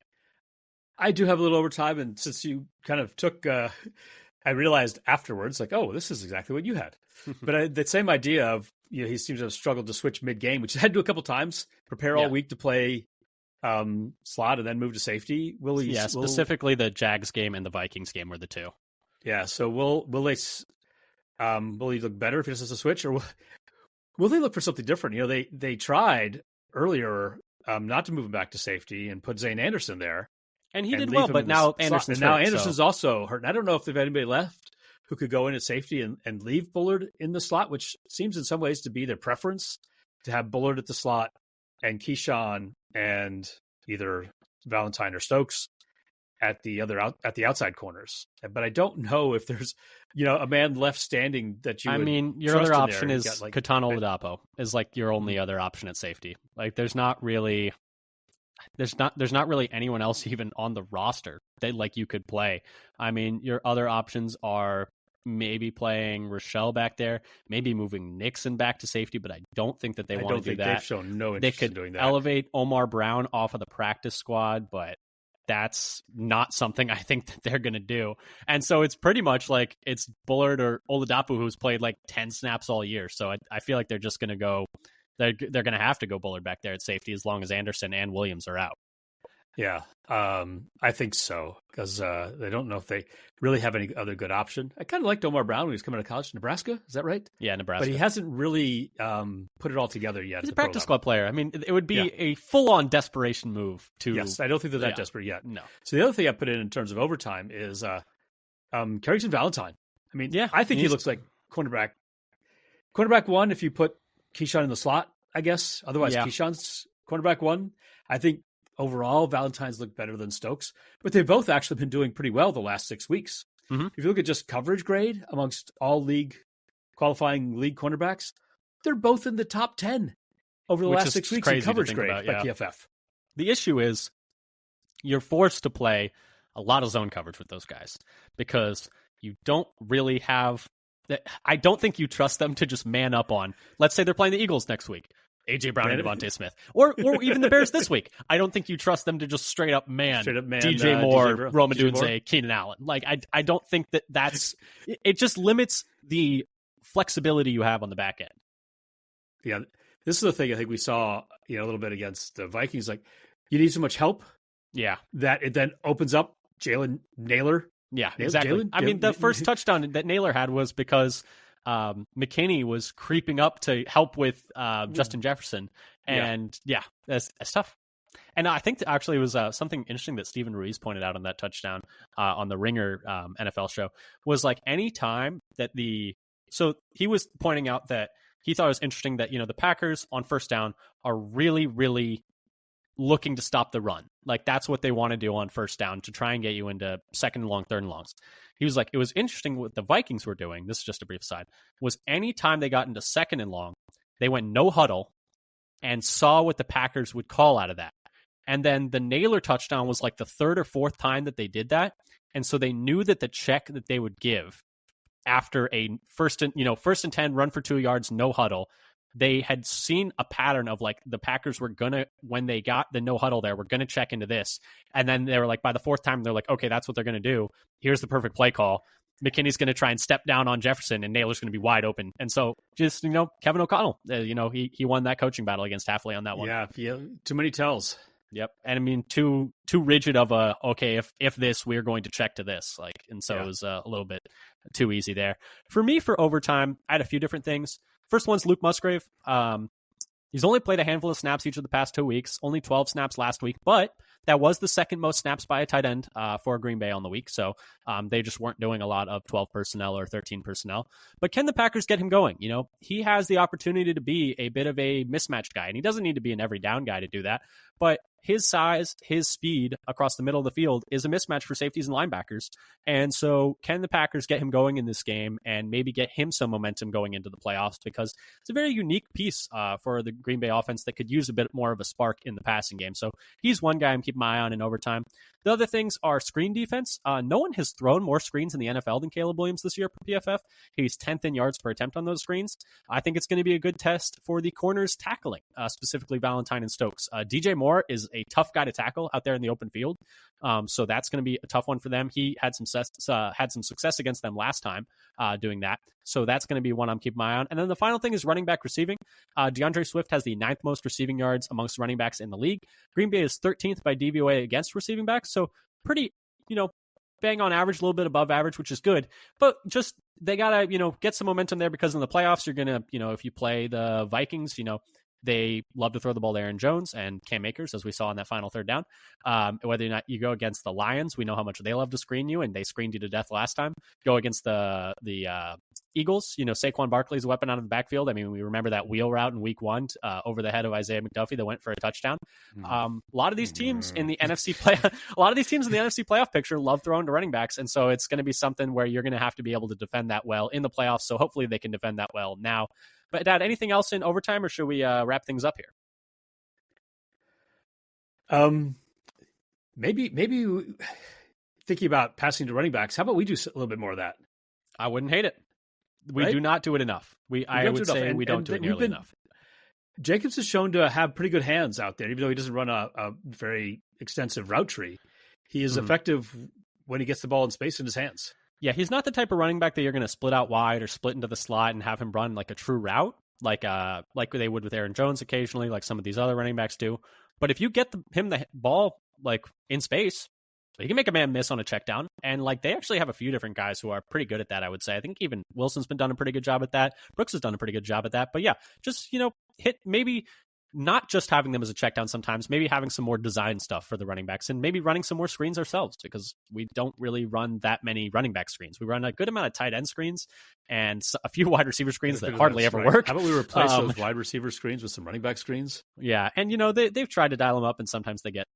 I do have a little overtime, and since you kind of took, I realized afterwards, like, oh, this is exactly what you had. But the same idea of, he seems to have struggled to switch mid-game, which he had to do a couple times, prepare all week to play slot and then move to safety. Specifically the Jags game and the Vikings game were the two. Yeah, so will he look better if he does a switch, or will they look for something different? They tried earlier not to move him back to safety and put Zane Anderson there. And he did well, but now Anderson's hurt. Now Anderson's also hurt. And I don't know if there's anybody left who could go in at safety and leave Bullard in the slot, which seems in some ways to be their preference, to have Bullard at the slot and Keyshawn and either Valentine or Stokes at the outside corners. But I don't know if there's a man left standing that you. I mean, your other option is Katana Oladapo is like your only other option at safety. Like there's not really anyone else even on the roster that you could play. I mean, your other options are maybe playing Rochelle back there, maybe moving Nixon back to safety, but I don't think that they want to do that. They've shown no interest in doing that. They could elevate Omar Brown off of the practice squad, but that's not something I think that they're going to do. And so it's pretty much like it's Bullard or Oladapo who's played like 10 snaps all year. So I feel like they're just going to go. They're going to have to go Bullard back there at safety as long as Anderson and Williams are out. Yeah, I think so, because they don't know if they really have any other good option. I kind of liked Omar Brown when he was coming out of college. Nebraska, is that right? Yeah, Nebraska. But he hasn't really put it all together yet. He's a practice squad player. I mean, it would be a full-on desperation move to... Yes, I don't think they're that desperate yet. No. So the other thing I put in terms of overtime is Carrington Valentine. I mean, I think he looks like cornerback. Cornerback one, if you put Keyshawn in the slot, I guess. Otherwise, Keyshawn's cornerback one. I think overall, Valentine's look better than Stokes, but they've both actually been doing pretty well the last 6 weeks. Mm-hmm. If you look at just coverage grade amongst all qualifying league cornerbacks, they're both in the top 10 over the last 6 weeks in coverage grade by PFF. The issue is you're forced to play a lot of zone coverage with those guys because you don't really have... I don't think you trust them to just man up on, let's say they're playing the Eagles next week, A.J. Brown and Devontae Smith, or even the Bears this week. I don't think you trust them to just straight up man DJ Moore, Rome Odunze, Keenan Allen. Like, I don't think that's it. Just limits the flexibility you have on the back end. Yeah, this is the thing I think we saw a little bit against the Vikings. Like, you need so much help, that it then opens up Jalen Naylor. Yeah, exactly. I mean, the first touchdown that Naylor had was because McKinney was creeping up to help with Justin Jefferson. And that's tough. And I think actually it was something interesting that Steven Ruiz pointed out on that touchdown on the Ringer NFL show was like any time that so he was pointing out that he thought it was interesting that, the Packers on first down are really, really looking to stop the run. Like that's what they want to do on first down to try and get you into second and long, third and longs. He was like, it was interesting what the Vikings were doing. This is just a brief aside. Was anytime they got into second and long, they went no huddle and saw what the Packers would call out of that. And then the Naylor touchdown was like the third or fourth time that they did that. And so they knew that the check that they would give after a first and 10 run for 2 yards, no huddle, they had seen a pattern of like the Packers were gonna, when they got the no huddle there, we're gonna check into this. And then they were like, by the fourth time, they're like, okay, that's what they're gonna do. Here's the perfect play call. McKinney's going to try and step down on Jefferson, and Naylor's going to be wide open. And so, just Kevin O'Connell, he won that coaching battle against Hafley on that one. Yeah, too many tells. Yep, and I mean, too rigid of a okay. If this, we're going to check to this, and so it was a little bit too easy there for me. For overtime, I had a few different things. First one's Luke Musgrave. He's only played a handful of snaps each of the past 2 weeks, only 12 snaps last week, but that was the second most snaps by a tight end for Green Bay on the week. So they just weren't doing a lot of 12 personnel or 13 personnel. But can the Packers get him going? He has the opportunity to be a bit of a mismatched guy, and he doesn't need to be an every down guy to do that. But his size, his speed across the middle of the field is a mismatch for safeties and linebackers. And so can the Packers get him going in this game and maybe get him some momentum going into the playoffs? Because it's a very unique piece for the Green Bay offense that could use a bit more of a spark in the passing game. So he's one guy I'm keeping my eye on in overtime. The other things are screen defense. No one has thrown more screens in the NFL than Caleb Williams this year per PFF. He's 10th in yards per attempt on those screens. I think it's going to be a good test for the corners tackling, specifically Valentine and Stokes. DJ Moore is a tough guy to tackle out there in the open field. So that's going to be a tough one for them. He had some success against them last time doing that. So that's going to be one I'm keeping my eye on. And then the final thing is running back receiving. DeAndre Swift has the 9th most receiving yards amongst running backs in the league. Green Bay is 13th by DVOA against receiving backs. So pretty, bang on average, a little bit above average, which is good. But just they got to, get some momentum there because in the playoffs, you're going to, if you play the Vikings, they love to throw the ball to Aaron Jones and Cam Akers, as we saw on that final third down. Whether or not you go against the Lions, we know how much they love to screen you, and they screened you to death last time. Go against the Eagles, Saquon Barkley's a weapon out of the backfield. I mean, we remember that wheel route in week 1 over the head of Isaiah McDuffie that went for a touchdown. A lot of these teams in the NFC playoff picture love throwing to running backs, and so it's going to be something where you're going to have to be able to defend that well in the playoffs. So hopefully they can defend that well now. But Dad, anything else in overtime, or should we wrap things up here? Maybe thinking about passing to running backs. How about we do a little bit more of that? I wouldn't hate it. We do not do it enough. I would say we don't do it nearly enough. Jacobs is shown to have pretty good hands out there, even though he doesn't run a very extensive route tree. He is effective when he gets the ball in space in his hands. Yeah, he's not the type of running back that you're going to split out wide or split into the slot and have him run like a true route, like they would with Aaron Jones occasionally, like some of these other running backs do. But if you get him the ball like in space, he can make a man miss on a check down. And like they actually have a few different guys who are pretty good at that, I would say. I think even Wilson's been done a pretty good job at that. Brooks has done a pretty good job at that. But yeah, just, hit maybe not just having them as a check down sometimes, maybe having some more design stuff for the running backs and maybe running some more screens ourselves, because we don't really run that many running back screens. We run a good amount of tight end screens and a few wide receiver screens that hardly ever work. How about we replace those wide receiver screens with some running back screens? Yeah. And they've tried to dial them up and sometimes they get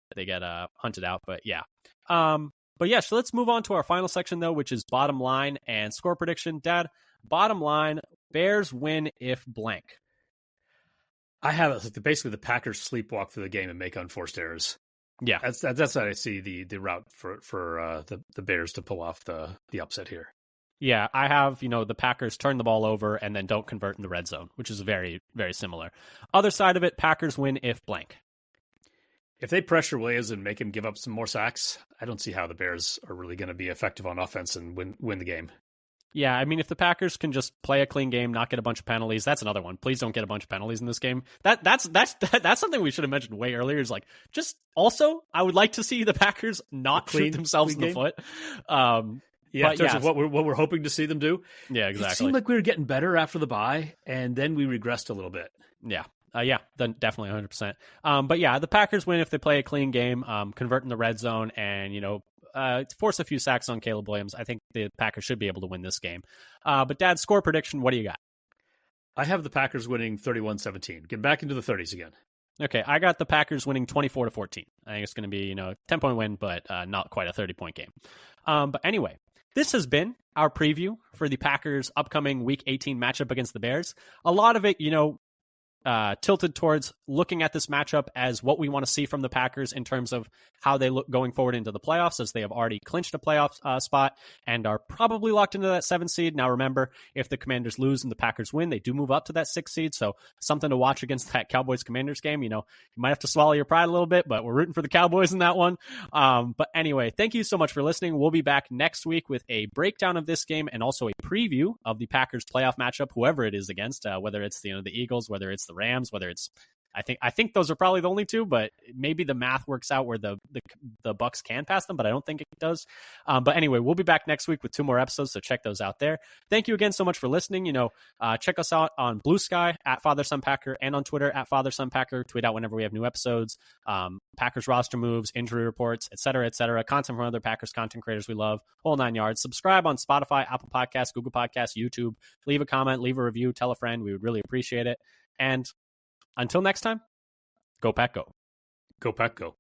hunted out, but yeah. But yeah, so let's move on to our final section though, which is bottom line and score prediction. Dad, bottom line, Bears win if blank. I have it basically the Packers sleepwalk through the game and make unforced errors. Yeah, that's how I see the route for the Bears to pull off the upset here. Yeah, I have the Packers turn the ball over and then don't convert in the red zone, which is very, very similar. Other side of it, Packers win if blank. If they pressure Williams and make him give up some more sacks, I don't see how the Bears are really going to be effective on offense and win the game. Yeah, I mean, if the Packers can just play a clean game, not get a bunch of penalties, that's another one. Please don't get a bunch of penalties in this game. That's something we should have mentioned way earlier. Is like, just also, I would like to see the Packers not shoot themselves in the foot. Yeah, in terms of what we're hoping to see them do. Yeah, exactly. It seemed like we were getting better after the bye, and then we regressed a little bit. Yeah. Then definitely 100%. But yeah, the Packers win if they play a clean game, convert in the red zone, and force a few sacks on Caleb Williams. I think the Packers should be able to win this game. But Dad, score prediction, what do you got? I have the Packers winning 31-17. Get back into the 30s again. Okay, I got the Packers winning 24-14. I think it's going to be, 10-point win, but not quite a 30-point game. But anyway, this has been our preview for the Packers' upcoming Week 18 matchup against the Bears. A lot of it, tilted towards looking at this matchup as what we want to see from the Packers in terms of how they look going forward into the playoffs, as they have already clinched a playoff spot and are probably locked into that 7 seed. Now, remember, if the Commanders lose and the Packers win, they do move up to that 6 seed. So something to watch against that Cowboys-Commanders game. You might have to swallow your pride a little bit, but we're rooting for the Cowboys in that one. But anyway, thank you so much for listening. We'll be back next week with a breakdown of this game and also a preview of the Packers playoff matchup, whoever it is against, whether it's the Eagles, whether it's the Rams, whether it's I think those are probably the only two, but maybe the math works out where the Bucks can pass them, but I don't think it does. But anyway, we'll be back next week with 2 more episodes, so check those out there. Thank you again so much for listening. Check us out on Blue Sky at FatherSonPacker and on Twitter at FatherSonPacker. Tweet out whenever we have new episodes, Packers roster moves, injury reports, etc., content from other Packers content creators we love, whole 9 yards. Subscribe on Spotify, Apple Podcasts, Google Podcasts, YouTube. Leave a comment, leave a review, tell a friend. We would really appreciate it. And until next time, go Pack Go. Go Pack Go.